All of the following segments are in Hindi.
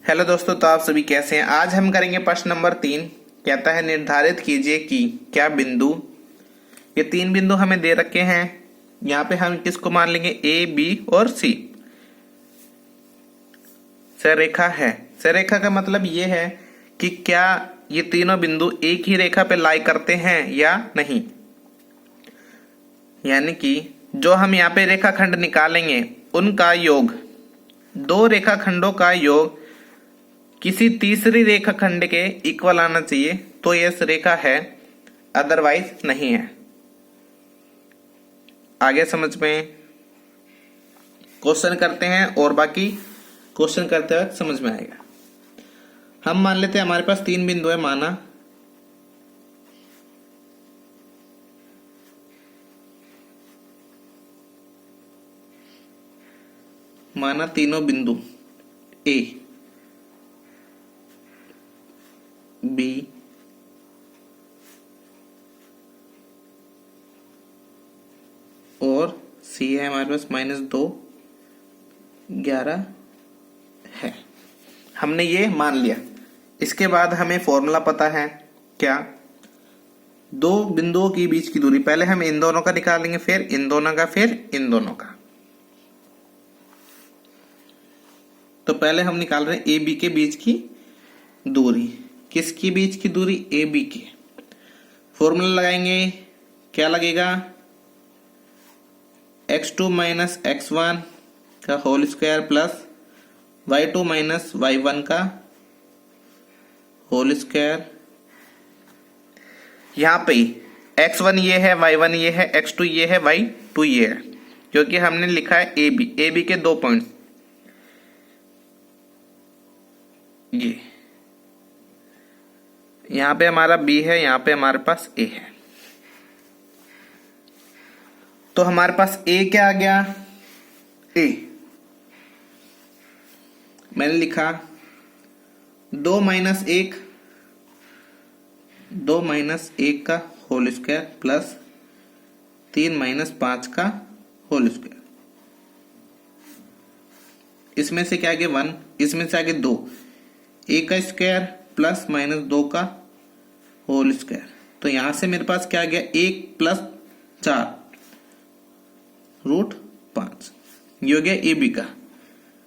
हेलो दोस्तों, तो आप सभी कैसे हैं। आज हम करेंगे प्रश्न नंबर 3। कहता है निर्धारित कीजिए कि क्या बिंदु, ये 3 बिंदु हमें दे रखे हैं। यहाँ पे हम किसको मान लेंगे, ए बी और सी। सररेखा है। सररेखा का मतलब ये है कि क्या ये तीनों बिंदु एक ही रेखा पे लाई करते हैं या नहीं। यानी कि जो हम यहाँ पे रेखाखंड निकालेंगे उनका योग, दो रेखाखंडों का योग किसी तीसरी रेखाखंड के इक्वल आना चाहिए तो यह रेखा है, अदरवाइज नहीं है। आगे समझ में क्वेश्चन करते हैं और बाकी क्वेश्चन करते वक्त समझ में आएगा। हम मान लेते हैं हमारे पास 3 बिंदु है, माना तीनों बिंदु ए बी और सी है हमारे पास -2 11 है। हमने ये मान लिया। इसके बाद हमें फॉर्मूला पता है क्या, दो बिंदुओं के बीच की दूरी। पहले हम इन दोनों का निकालेंगे, फिर इन दोनों का, फिर इन दोनों का। तो पहले हम निकाल रहे हैं ए बी के बीच की दूरी। किसकी बीच की दूरी, ए बी की। फॉर्मूला लगाएंगे, क्या लगेगा, x2 माइनस x1 का whole square plus y2 minus y1 का होल स्क्वायर। यहां पे x1 ये है, y1 ये है, x2 ये है, y2 ये है, क्योंकि हमने लिखा है ए बी के 2 पॉइंट ये। यहां पे हमारा b है, यहां पे हमारे पास a है। तो हमारे पास a क्या आ गया, a मैंने लिखा 2 माइनस 1 का होल स्क्वायर प्लस 3 माइनस 5 का होल स्क्वायर। इसमें से क्या आ गया 1, इसमें से आगे 2, a का स्क्वायर प्लस -2 का होल स्क्वायर। तो यहां से मेरे पास क्या आ गया, 1 प्लस 4 √5। ये हो गया ए बी का।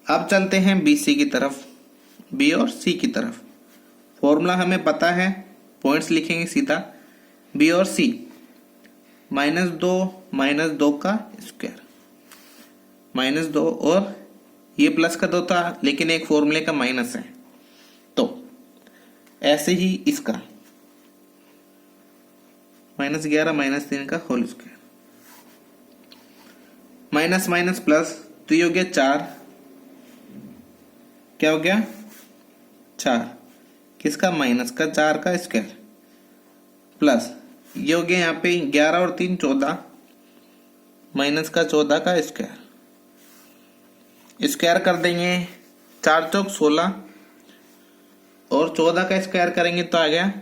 अब चलते हैं बी सी की तरफ, बी और सी की तरफ। फॉर्मूला हमें पता है, पॉइंट्स लिखेंगे सीधा। बी और सी -2 का स्क्वायर, -2 और ये प्लस का 2 था, लेकिन एक फॉर्मूले का माइनस है, तो ऐसे ही इसका -11 -3 का whole square, minus minus plus, तो ये हो गया 4। क्या हो गया 4, किसका, माइनस का 4 का स्क्वायर प्लस ये हो गया यहाँ पे 11 और 3 14, माइनस का 14 का स्क्वायर। स्क्वायर कर देंगे, 4 चौक 16 और 14 का स्क्वायर करेंगे तो आ गया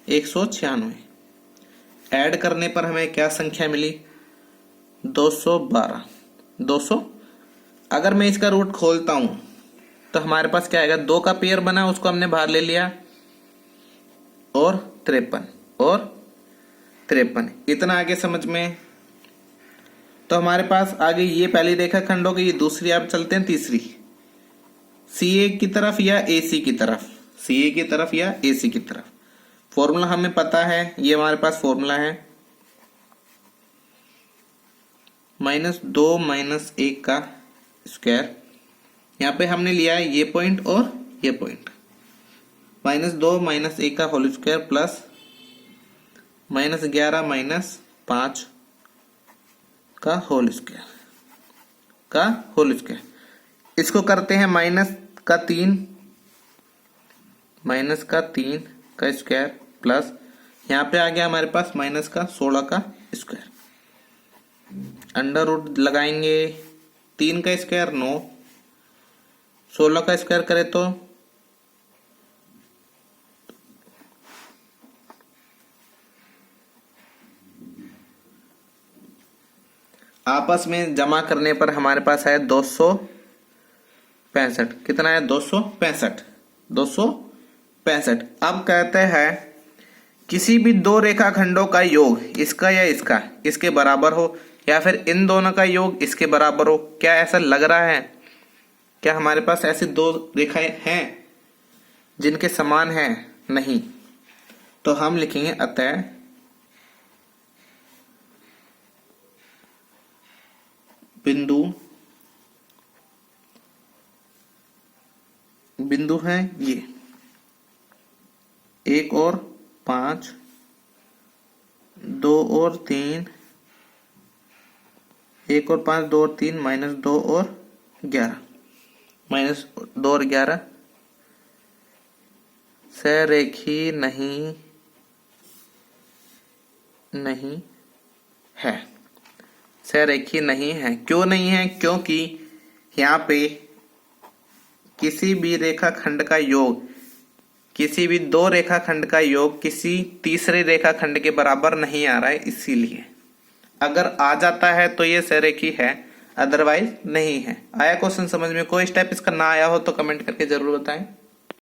196। ऐड करने पर हमें क्या संख्या मिली, 212। 200। अगर मैं इसका रूट खोलता हूं तो हमारे पास क्या आएगा, 2 का पेयर बना, उसको हमने बाहर ले लिया, और 53 इतना आगे समझ में। तो हमारे पास आगे ये पहली रेखाखंड हो गई, ये दूसरी। अब चलते हैं तीसरी, सी ए की तरफ या ए सी की तरफ, सी ए की तरफ या ए सी की तरफ। फॉर्मूला हमें पता है, ये हमारे पास फॉर्मूला है, -2 - 1 का स्क्वायर। यहाँ पे हमने लिया है ये पॉइंट और ये पॉइंट, -2 - 1 का होल स्क्वायर प्लस -11 - 5 का होल स्क्वायर इसको करते हैं -3 का स्क्वायर प्लस यहाँ पे आ गया हमारे पास -16 का स्क्वायर। अंडर रूट लगाएंगे, 3 का स्क्वायर 9, 16 का स्क्वायर करें तो आपस में जमा करने पर हमारे पास है 200 65। कितना है? 265। 265। अब कहते हैं किसी भी दो रेखाखंडों का योग इसका या इसका इसके बराबर हो, या फिर इन दोनों का योग इसके बराबर हो। क्या ऐसा लग रहा है? क्या हमारे पास ऐसी दो रेखाएं हैं जिनके समान हैं? नहीं। तो हम लिखेंगे अतः बिंदु है ये 1 और 5, 2 और 3, 1 और 5, 2 और 3, -2 और 11, -2 और 11 सरेखी नहीं है। सरेखी नहीं है। क्यों नहीं है? क्योंकि यहाँ पे किसी भी रेखाखंड का योग, किसी भी दो रेखाखंड का योग किसी तीसरे रेखाखंड के बराबर नहीं आ रहा है, इसीलिए। अगर आ जाता है तो ये सरेखी है, अदरवाइज नहीं है। आया क्वेश्चन समझ में? कोई स्टेप इसका ना आया हो तो कमेंट करके जरूर बताएं।